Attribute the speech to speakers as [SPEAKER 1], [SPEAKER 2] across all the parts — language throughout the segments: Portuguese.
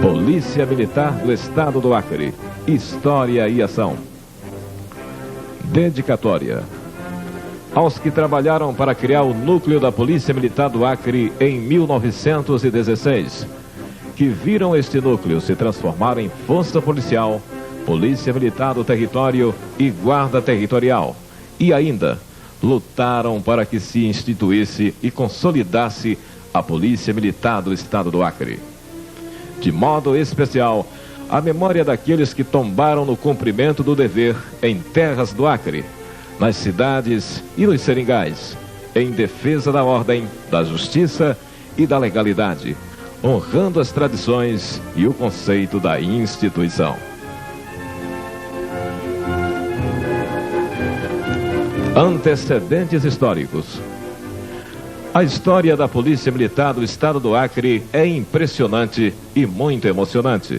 [SPEAKER 1] Polícia Militar do Estado do Acre. História e ação. Dedicatória. Aos que trabalharam para criar o núcleo da Polícia Militar do Acre em 1916, que viram este núcleo se transformar em Força Policial, Polícia Militar do Território e Guarda Territorial, e ainda lutaram para que se instituísse e consolidasse a Polícia Militar do Estado do Acre. De modo especial, a memória daqueles que tombaram no cumprimento do dever em terras do Acre, nas cidades e nos seringais, em defesa da ordem, da justiça e da legalidade, honrando as tradições e o conceito da instituição. Antecedentes históricos. A história da Polícia Militar do Estado do Acre é impressionante e muito emocionante,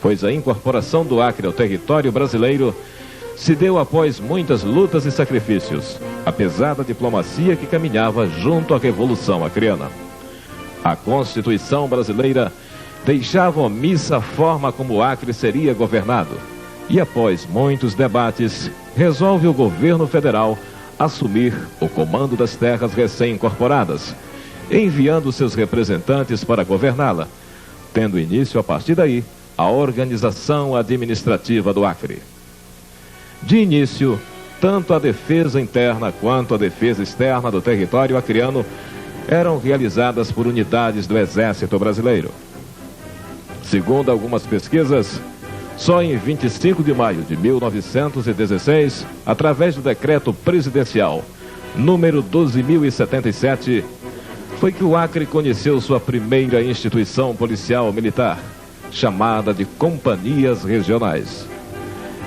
[SPEAKER 1] pois a incorporação do Acre ao território brasileiro se deu após muitas lutas e sacrifícios, apesar da diplomacia que caminhava junto à Revolução Acreana. A Constituição brasileira deixava omissa a forma como o Acre seria governado, e após muitos debates, resolve o governo federal assumir o comando das terras recém-incorporadas, enviando seus representantes para governá-la, tendo início a partir daí a organização administrativa do Acre. De início, tanto a defesa interna quanto a defesa externa do território acreano eram realizadas por unidades do Exército Brasileiro. Segundo algumas pesquisas, só em 25 de maio de 1916, através do decreto presidencial número 12.077, foi que o Acre conheceu sua primeira instituição policial militar, chamada de Companhias Regionais.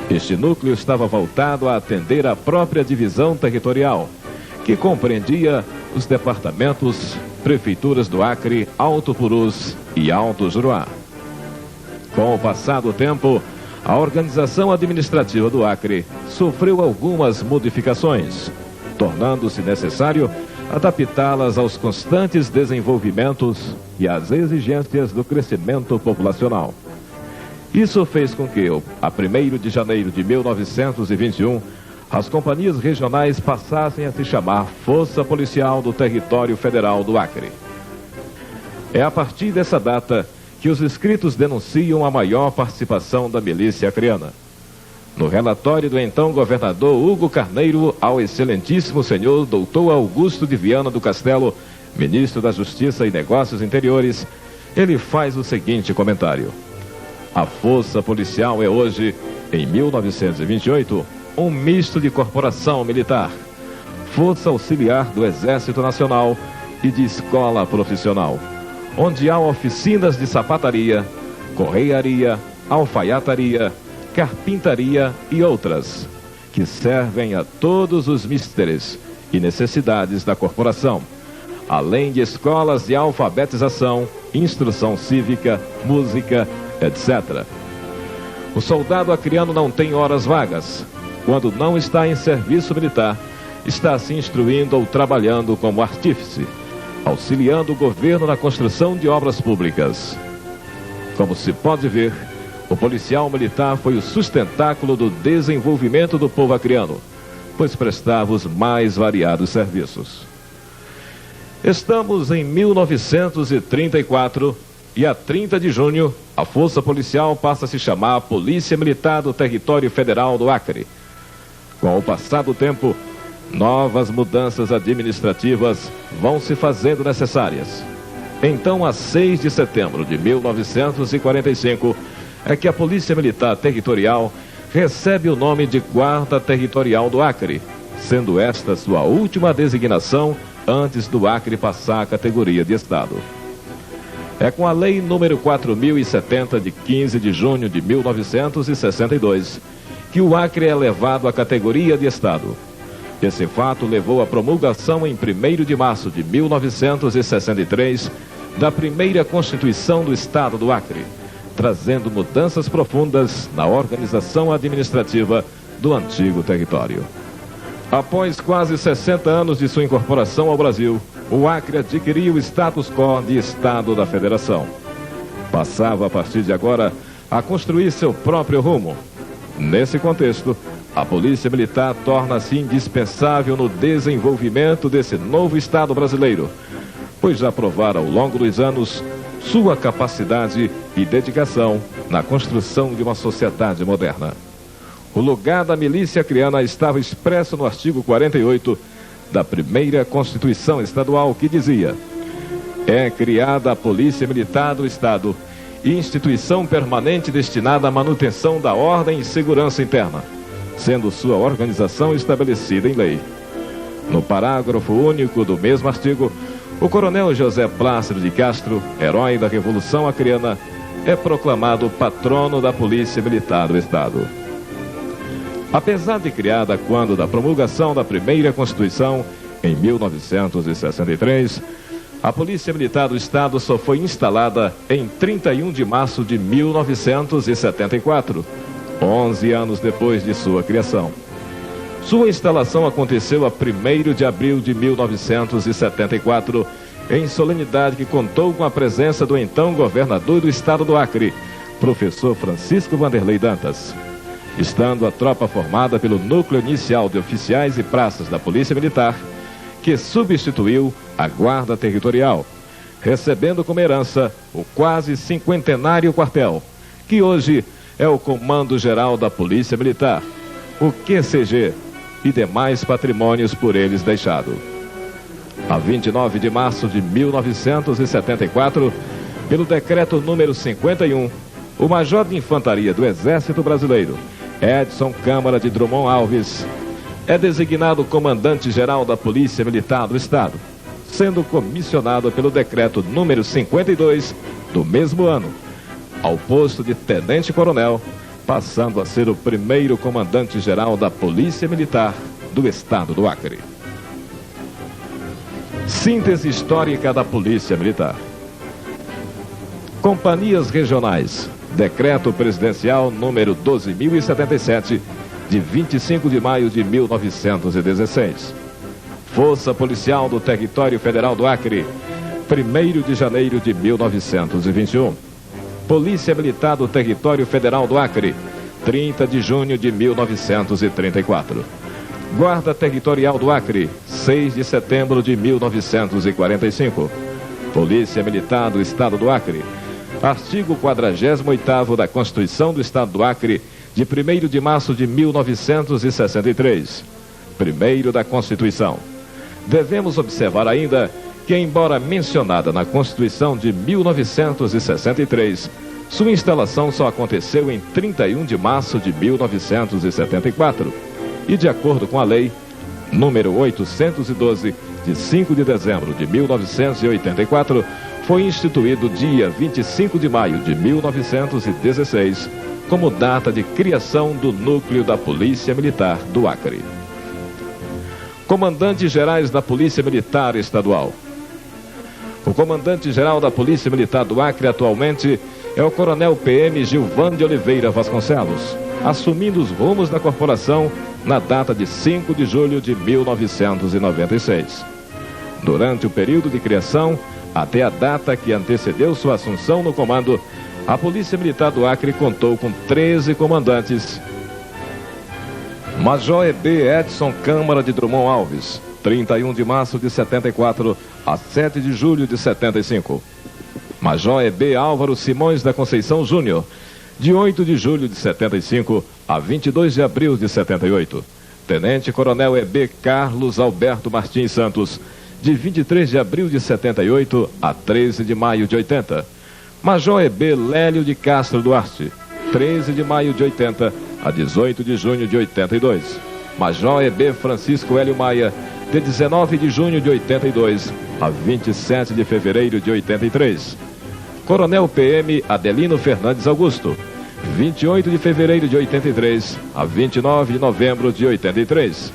[SPEAKER 1] Este núcleo estava voltado a atender a própria divisão territorial, que compreendia os departamentos, prefeituras do Acre, Alto Purus e Alto Juruá. Com o passar do tempo, a organização administrativa do Acre sofreu algumas modificações, tornando-se necessário adaptá-las aos constantes desenvolvimentos e às exigências do crescimento populacional. Isso fez com que, a 1º de janeiro de 1921, as companhias regionais passassem a se chamar Força Policial do Território Federal do Acre. É a partir dessa data que os escritos denunciam a maior participação da milícia acreana. No relatório do então governador Hugo Carneiro ao excelentíssimo senhor Dr. Augusto de Viana do Castelo, ministro da Justiça e Negócios Interiores, ele faz o seguinte comentário: a Força Policial é hoje, em 1928, um misto de corporação militar, Força Auxiliar do Exército Nacional e de escola profissional, onde há oficinas de sapataria, correiaria, alfaiataria, carpintaria e outras, que servem a todos os misteres e necessidades da corporação, além de escolas de alfabetização, instrução cívica, música, etc. O soldado acreano não tem horas vagas. Quando não está em serviço militar, está se instruindo ou trabalhando como artífice, auxiliando o governo na construção de obras públicas. Como se pode ver, o policial militar foi o sustentáculo do desenvolvimento do povo acreano, pois prestava os mais variados serviços. Estamos em 1934 e a 30 de junho, a Força Policial passa a se chamar Polícia Militar do Território Federal do Acre. Com o passar do tempo, novas mudanças administrativas vão se fazendo necessárias. Então, a 6 de setembro de 1945, é que a Polícia Militar Territorial recebe o nome de Guarda Territorial do Acre, sendo esta sua última designação antes do Acre passar à categoria de Estado. É com a Lei número 4.070, de 15 de junho de 1962, que o Acre é elevado à categoria de Estado. Esse fato levou à promulgação em 1º de março de 1963 da primeira Constituição do Estado do Acre, trazendo mudanças profundas na organização administrativa do antigo território. Após quase 60 anos de sua incorporação ao Brasil, o Acre adquiriu o status quo de Estado da Federação. passava a partir de agora a construir seu próprio rumo. Nesse contexto, a Polícia Militar torna-se indispensável no desenvolvimento desse novo Estado brasileiro, pois já provara ao longo dos anos sua capacidade e dedicação na construção de uma sociedade moderna. O lugar da milícia acreana estava expresso no artigo 48 da primeira Constituição Estadual, que dizia: é criada a Polícia Militar do Estado, instituição permanente destinada à manutenção da ordem e segurança interna, sendo sua organização estabelecida em lei. No parágrafo único do mesmo artigo, o coronel José Plácido de Castro, herói da Revolução Acreana, é proclamado patrono da Polícia Militar do Estado. Apesar de criada quando da promulgação da primeira Constituição, em 1963, a Polícia Militar do Estado só foi instalada em 31 de março de 1974, 11 anos depois de sua criação. Sua instalação aconteceu a 1º de abril de 1974, em solenidade que contou com a presença do então governador do estado do Acre, professor Francisco Vanderlei Dantas. Estando a tropa formada pelo núcleo inicial de oficiais e praças da Polícia Militar, que substituiu a Guarda Territorial, recebendo como herança o quase cinquentenário quartel, que hoje é o Comando Geral da Polícia Militar, o QCG, e demais patrimônios por eles deixado. A 29 de março de 1974, pelo decreto número 51, o Major de Infantaria do Exército Brasileiro, Edson Câmara de Drummond Alves, é designado comandante-geral da Polícia Militar do Estado, sendo comissionado pelo decreto número 52 do mesmo ano, ao posto de tenente-coronel, passando a ser o primeiro comandante-geral da Polícia Militar do Estado do Acre. Síntese histórica da Polícia Militar. Companhias regionais. Decreto presidencial número 12.077, de 25 de maio de 1916. Força Policial do Território Federal do Acre, 1º de janeiro de 1921. Polícia Militar do Território Federal do Acre, 30 de junho de 1934. Guarda Territorial do Acre, 6 de setembro de 1945. Polícia Militar do Estado do Acre, artigo 48º da Constituição do Estado do Acre, de 1º de março de 1963. Primeiro da Constituição. Devemos observar ainda que, embora mencionada na Constituição de 1963, sua instalação só aconteceu em 31 de março de 1974 e, de acordo com a Lei número 812, de 5 de dezembro de 1984, foi instituído dia 25 de maio de 1916 como data de criação do núcleo da Polícia Militar do Acre. Comandantes Gerais da Polícia Militar Estadual. O comandante-geral da Polícia Militar do Acre atualmente é o coronel PM Gilvan de Oliveira Vasconcelos, assumindo os rumos da corporação na data de 5 de julho de 1996. Durante o período de criação, até a data que antecedeu sua assunção no comando, a Polícia Militar do Acre contou com 13 comandantes. Major EB Edson Câmara de Drummond Alves, 31 de março de 74 a 7 de julho de 75. Major EB Álvaro Simões da Conceição Júnior, de 8 de julho de 75 a 22 de abril de 78. Tenente Coronel EB Carlos Alberto Martins Santos, de 23 de abril de 78 a 13 de maio de 80. Major EB Lélio de Castro Duarte, 13 de maio de 80 a 18 de junho de 82. Major EB Francisco Hélio Maia, de 19 de junho de 82 a 27 de fevereiro de 83. Coronel PM Adelino Fernandes Augusto, 28 de fevereiro de 83 a 29 de novembro de 83.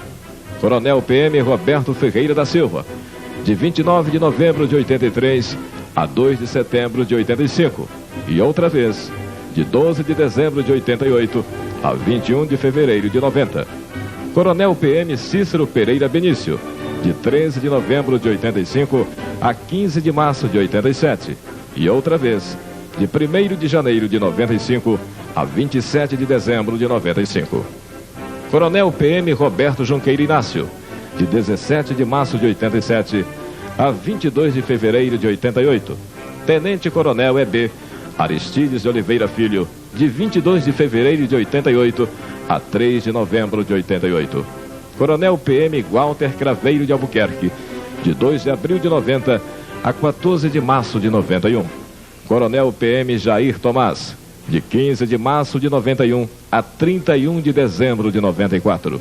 [SPEAKER 1] Coronel PM Roberto Ferreira da Silva, de 29 de novembro de 83 a 2 de setembro de 85. E outra vez, de 12 de dezembro de 88 a 21 de fevereiro de 90. Coronel PM Cícero Pereira Benício, de 13 de novembro de 85 a 15 de março de 87. E outra vez, de 1º de janeiro de 95 a 27 de dezembro de 95. Coronel PM Roberto Junqueira Inácio, de 17 de março de 87 a 22 de fevereiro de 88. Tenente Coronel EB Aristides de Oliveira Filho, de 22 de fevereiro de 88 a 3 de novembro de 88. Coronel PM Walter Craveiro de Albuquerque, de 2 de abril de 90 a 14 de março de 91. Coronel PM Jair Tomás, de 15 de março de 91 a 31 de dezembro de 94.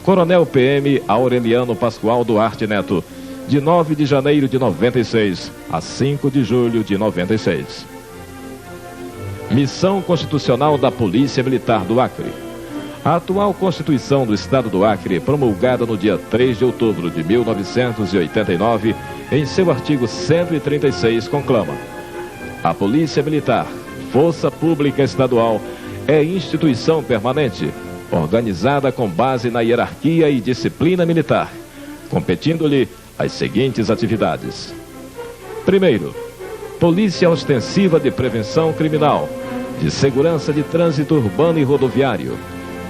[SPEAKER 1] Coronel PM Aureliano Pascoal Duarte Neto, de 9 de janeiro de 96 a 5 de julho de 96. Missão Constitucional da Polícia Militar do Acre. A atual Constituição do Estado do Acre, promulgada no dia 3 de outubro de 1989, em seu artigo 136, conclama: a Polícia Militar, Força Pública Estadual, é instituição permanente, organizada com base na hierarquia e disciplina militar, competindo-lhe as seguintes atividades. Primeiro, Polícia Ostensiva de Prevenção Criminal, de Segurança de Trânsito Urbano e Rodoviário,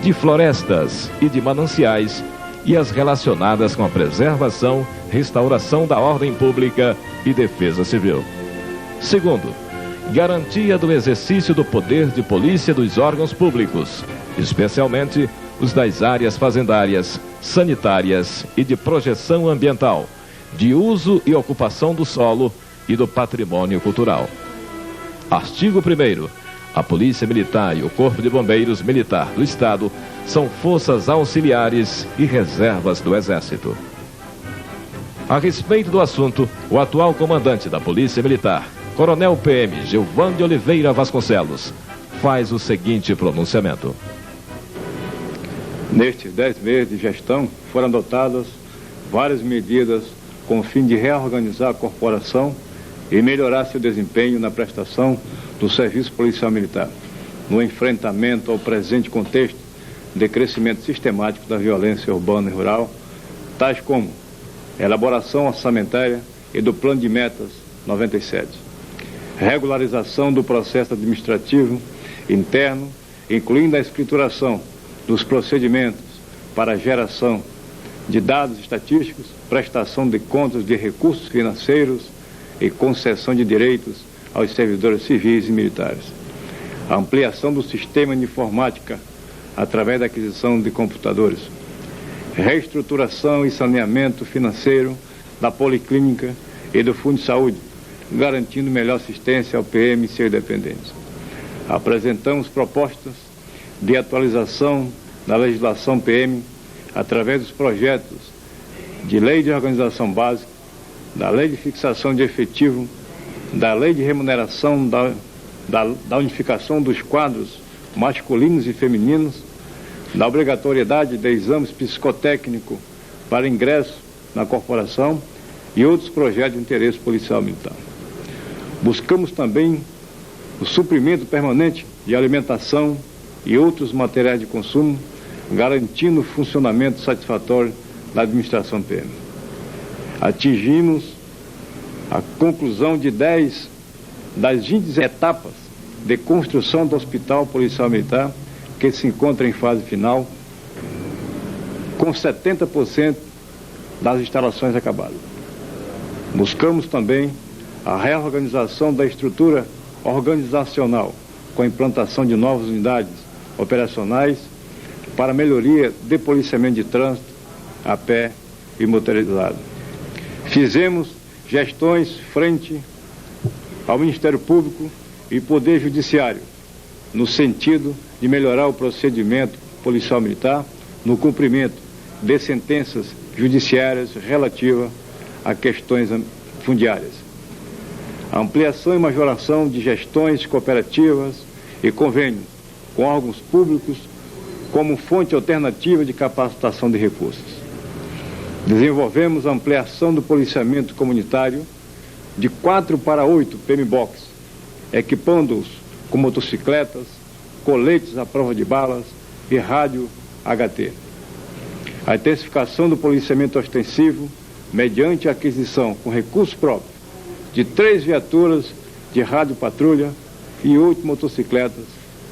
[SPEAKER 1] de Florestas e de Mananciais e as relacionadas com a preservação, restauração da ordem pública e defesa civil. Segundo, garantia do exercício do poder de polícia dos órgãos públicos, especialmente os das áreas fazendárias, sanitárias e de projeção ambiental, de uso e ocupação do solo e do patrimônio cultural. Artigo 1º. A Polícia Militar e o Corpo de Bombeiros Militar do Estado são forças auxiliares e reservas do Exército. A respeito do assunto, o atual comandante da Polícia Militar, Coronel PM Gilvan de Oliveira Vasconcelos, faz o seguinte pronunciamento.
[SPEAKER 2] Nestes 10 meses de gestão, foram adotadas várias medidas com o fim de reorganizar a corporação e melhorar seu desempenho na prestação do serviço policial militar, no enfrentamento ao presente contexto de crescimento sistemático da violência urbana e rural, tais como elaboração orçamentária e do Plano de Metas 97, regularização do processo administrativo interno, incluindo a escrituração dos procedimentos para a geração de dados estatísticos, prestação de contas de recursos financeiros e concessão de direitos aos servidores civis e militares. A ampliação do sistema de informática através da aquisição de computadores. Reestruturação e saneamento financeiro da Policlínica e do Fundo de Saúde, garantindo melhor assistência ao PM e seus dependentes. Apresentamos propostas de atualização da legislação PM através dos projetos de Lei de Organização Básica, da Lei de Fixação de Efetivo, da Lei de Remuneração da unificação dos quadros masculinos e femininos, da obrigatoriedade de exames psicotécnicos para ingresso na corporação e outros projetos de interesse policial militar. Buscamos também o suprimento permanente de alimentação e outros materiais de consumo, garantindo o funcionamento satisfatório da administração PM. Atingimos a conclusão de 10 das 20 etapas de construção do Hospital Policial Militar, que se encontra em fase final, com 70% das instalações acabadas. Buscamos também a reorganização da estrutura organizacional, com a implantação de novas unidades operacionais para melhoria de policiamento de trânsito a pé e motorizado. Fizemos gestões frente ao Ministério Público e Poder Judiciário, no sentido de melhorar o procedimento policial militar no cumprimento de sentenças judiciárias relativas a questões fundiárias. A ampliação e majoração de gestões cooperativas e convênios com órgãos públicos como fonte alternativa de capacitação de recursos. Desenvolvemos a ampliação do policiamento comunitário de 4 para 8 PM-Box, equipando-os com motocicletas, coletes à prova de balas e rádio HT. A intensificação do policiamento ostensivo mediante a aquisição com recursos próprios de 3 viaturas de rádio patrulha e 8 motocicletas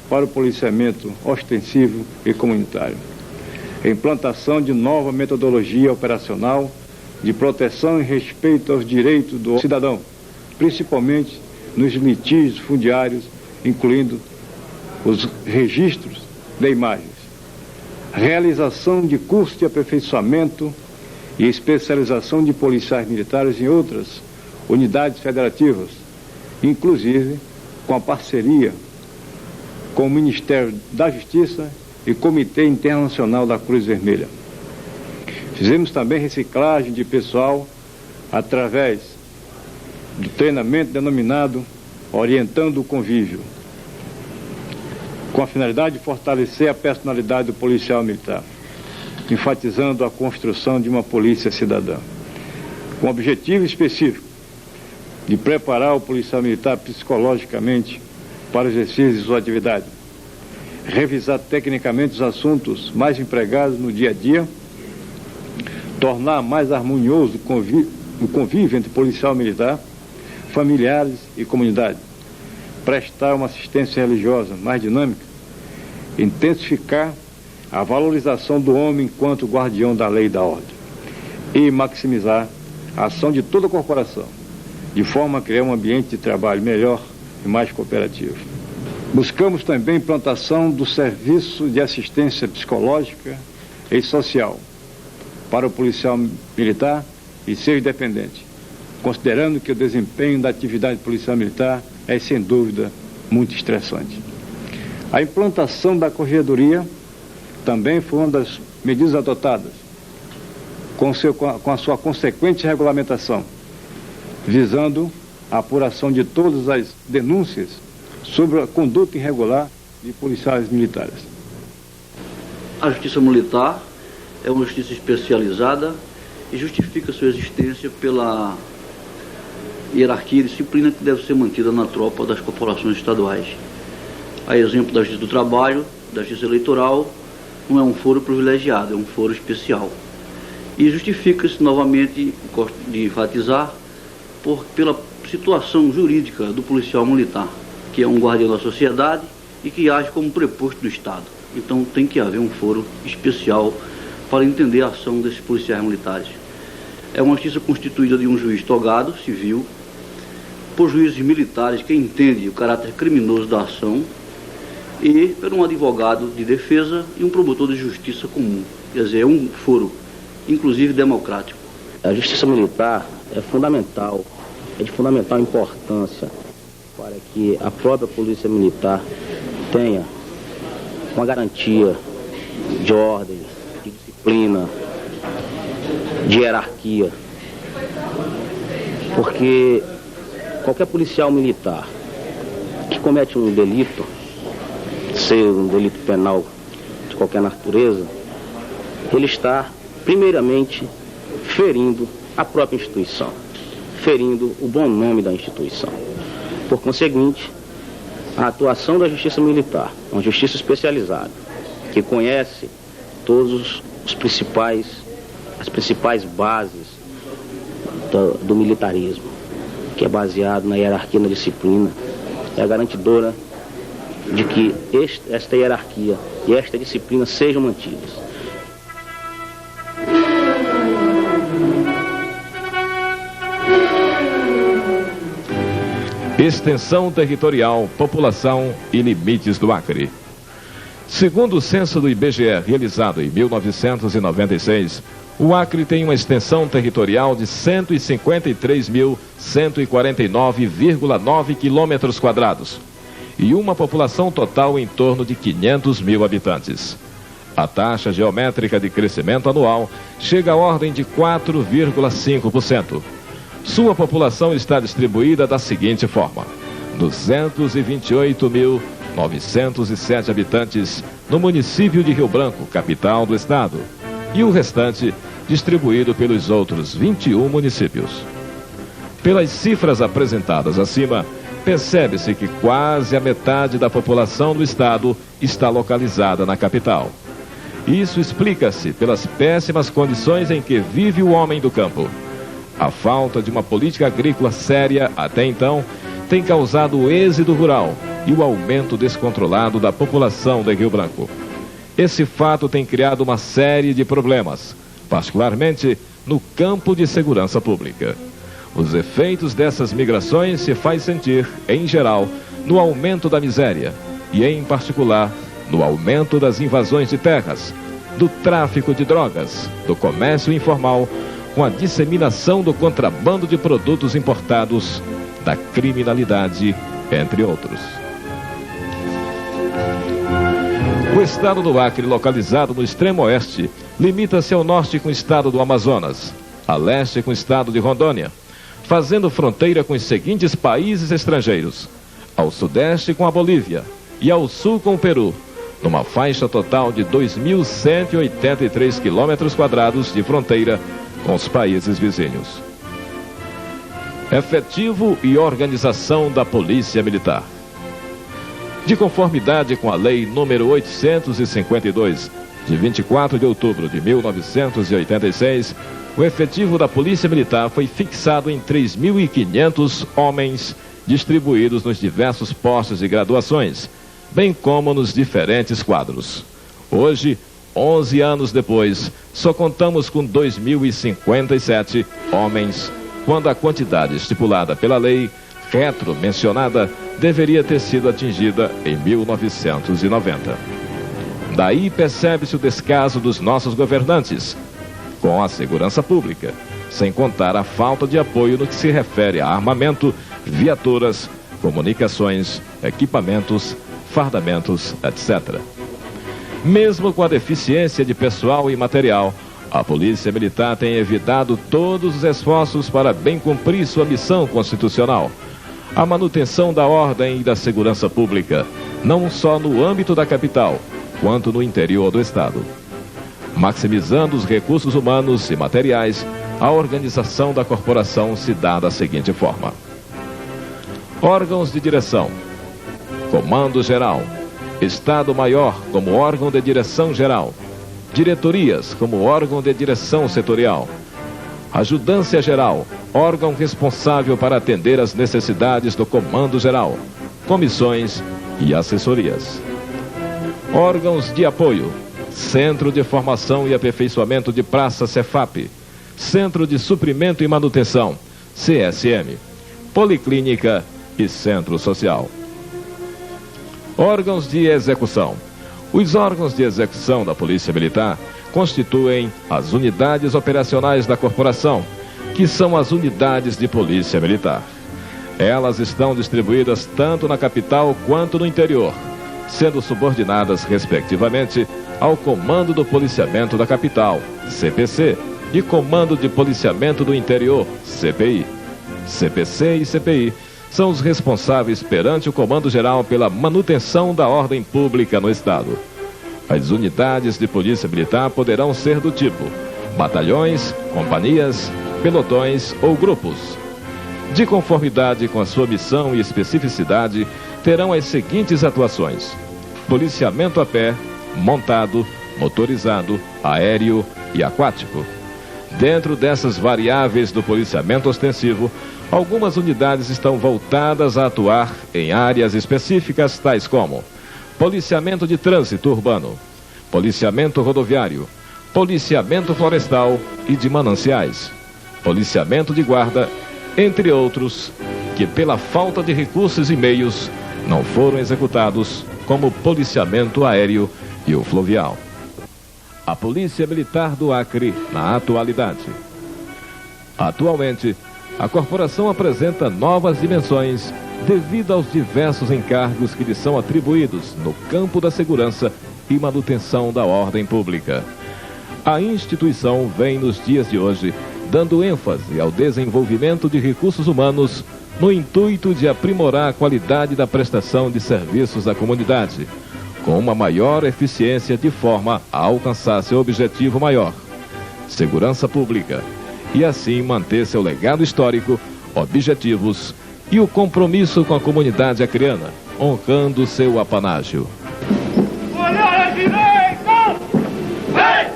[SPEAKER 2] para o policiamento ostensivo e comunitário. A implantação de nova metodologia operacional de proteção e respeito aos direitos do cidadão, principalmente nos litígios fundiários, incluindo os registros de imagens. Realização de cursos de aperfeiçoamento e especialização de policiais militares em outras unidades federativas, inclusive com a parceria com o Ministério da Justiça e Comitê Internacional da Cruz Vermelha. Fizemos também reciclagem de pessoal através do treinamento denominado Orientando o Convívio, com a finalidade de fortalecer a personalidade do policial militar, enfatizando a construção de uma polícia cidadã, com o objetivo específico de preparar o policial militar psicologicamente para o exercício de sua atividade, revisar tecnicamente os assuntos mais empregados no dia a dia, tornar mais harmonioso o convívio entre policial militar, familiares e comunidade, prestar uma assistência religiosa mais dinâmica, intensificar a valorização do homem enquanto guardião da lei e da ordem e maximizar a ação de toda a corporação, de forma a criar um ambiente de trabalho melhor e mais cooperativo. Buscamos também a implantação do serviço de assistência psicológica e social para o policial militar e seus dependentes, considerando que o desempenho da atividade policial militar é, sem dúvida, muito estressante. A implantação da corregedoria também foi uma das medidas adotadas, com a sua consequente regulamentação, visando a apuração de todas as denúncias sobre a conduta irregular de policiais militares.
[SPEAKER 3] A Justiça Militar é uma justiça especializada e justifica sua existência pela hierarquia e disciplina que deve ser mantida na tropa das corporações estaduais. A exemplo da Justiça do Trabalho, da Justiça Eleitoral, não é um foro privilegiado, é um foro especial. E justifica-se novamente, gosto de enfatizar, pela situação jurídica do policial militar, que é um guardião da sociedade e que age como preposto do Estado. Então tem que haver um foro especial para entender a ação desses policiais militares. É uma justiça constituída de um juiz togado, civil, por juízes militares que entendem o caráter criminoso da ação e por um advogado de defesa e um promotor de justiça comum. Quer dizer, é um foro, inclusive democrático.
[SPEAKER 4] A justiça militar é fundamental, é de fundamental importância para que a própria polícia militar tenha uma garantia de ordem, de disciplina, de hierarquia. Porque qualquer policial militar que comete um delito, seja um delito penal de qualquer natureza, ele está, primeiramente, ferindo a própria instituição, ferindo o bom nome da instituição. Por conseguinte, a atuação da Justiça Militar, uma justiça especializada, que conhece todos as principais bases do militarismo, que é baseado na hierarquia e na disciplina, é a garantidora de que esta hierarquia e esta disciplina sejam mantidas.
[SPEAKER 1] Extensão territorial, população e limites do Acre. Segundo o censo do IBGE, realizado em 1996, o Acre tem uma extensão territorial de 153.149,9 quilômetros quadrados e uma população total em torno de 500 mil habitantes. A taxa geométrica de crescimento anual chega à ordem de 4,5%. Sua população está distribuída da seguinte forma: 228.907 habitantes no município de Rio Branco, capital do estado, e o restante distribuído pelos outros 21 municípios. Pelas cifras apresentadas acima, percebe-se que quase a metade da população do estado está localizada na capital. Isso explica-se pelas péssimas condições em que vive o homem do campo. A falta de uma política agrícola séria até então tem causado o êxodo rural e o aumento descontrolado da população de Rio Branco. Esse fato tem criado uma série de problemas, particularmente no campo de segurança pública. Os efeitos dessas migrações se faz sentir, em geral, no aumento da miséria e, em particular, no aumento das invasões de terras, do tráfico de drogas, do comércio informal, com a disseminação do contrabando de produtos importados, da criminalidade, entre outros. O estado do Acre, localizado no extremo oeste, limita-se ao norte com o estado do Amazonas, a leste com o estado de Rondônia, fazendo fronteira com os seguintes países estrangeiros: ao sudeste com a Bolívia e ao sul com o Peru, numa faixa total de 2.183 quilômetros quadrados de fronteira com os países vizinhos. Efetivo e organização da Polícia Militar. De conformidade com a Lei número 852, de 24 de outubro de 1986, o efetivo da Polícia Militar foi fixado em 3.500 homens distribuídos nos diversos postos de graduações, bem como nos diferentes quadros. Hoje, 11 anos depois, só contamos com 2.057 homens, quando a quantidade estipulada pela lei retro-mencionada deveria ter sido atingida em 1990. Daí percebe-se o descaso dos nossos governantes com a segurança pública, sem contar a falta de apoio no que se refere a armamento, viaturas, comunicações, equipamentos, fardamentos, etc. Mesmo com a deficiência de pessoal e material, a Polícia Militar tem evitado todos os esforços para bem cumprir sua missão constitucional: a manutenção da ordem e da segurança pública, não só no âmbito da capital, quanto no interior do estado. Maximizando os recursos humanos e materiais, a organização da corporação se dá da seguinte forma: órgãos de direção: Comando Geral, Estado-Maior como órgão de direção geral, diretorias como órgão de direção setorial, Ajudância Geral, órgão responsável para atender às necessidades do Comando Geral, comissões e assessorias. Órgãos de apoio: Centro de Formação e Aperfeiçoamento de Praça Cefap, Centro de Suprimento e Manutenção, CSM, Policlínica e Centro Social. Órgãos de execução: os órgãos de execução da Polícia Militar constituem as unidades operacionais da corporação, que são as unidades de Polícia Militar. Elas estão distribuídas tanto na capital quanto no interior, sendo subordinadas, respectivamente, ao Comando do Policiamento da Capital, CPC, e Comando de Policiamento do Interior, CPI. CPC e CPI são os responsáveis perante o Comando Geral pela manutenção da ordem pública no Estado. As unidades de Polícia Militar poderão ser do tipo batalhões, companhias, pelotões ou grupos. De conformidade com a sua missão e especificidade, terão as seguintes atuações: policiamento a pé, montado, motorizado, aéreo e aquático. Dentro dessas variáveis do policiamento ostensivo, algumas unidades estão voltadas a atuar em áreas específicas, tais como policiamento de trânsito urbano, policiamento rodoviário, policiamento florestal e de mananciais, policiamento de guarda, entre outros, que pela falta de recursos e meios não foram executados, como policiamento aéreo e o fluvial. A Polícia Militar do Acre na atualidade. Atualmente, a corporação apresenta novas dimensões devido aos diversos encargos que lhe são atribuídos no campo da segurança e manutenção da ordem pública. A instituição vem nos dias de hoje dando ênfase ao desenvolvimento de recursos humanos no intuito de aprimorar a qualidade da prestação de serviços à comunidade, com uma maior eficiência de forma a alcançar seu objetivo maior, segurança pública, e assim manter seu legado histórico, objetivos e o compromisso com a comunidade acreana, honrando seu apanágio.
[SPEAKER 5] Olhar à direita! Vem!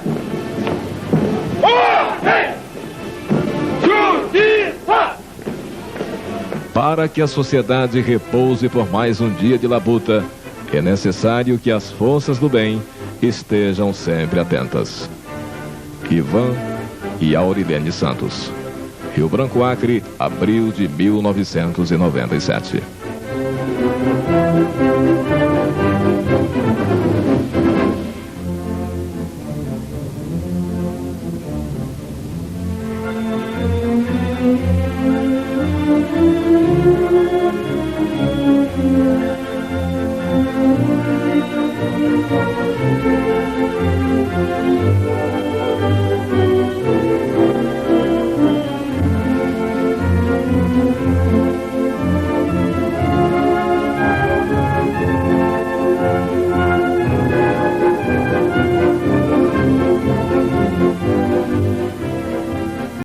[SPEAKER 5] Ordem! Justiça!
[SPEAKER 1] Para que a sociedade repouse por mais um dia de labuta, é necessário que as forças do bem estejam sempre atentas. Ivan e Aurilene Santos. Rio Branco, Acre, abril de 1997.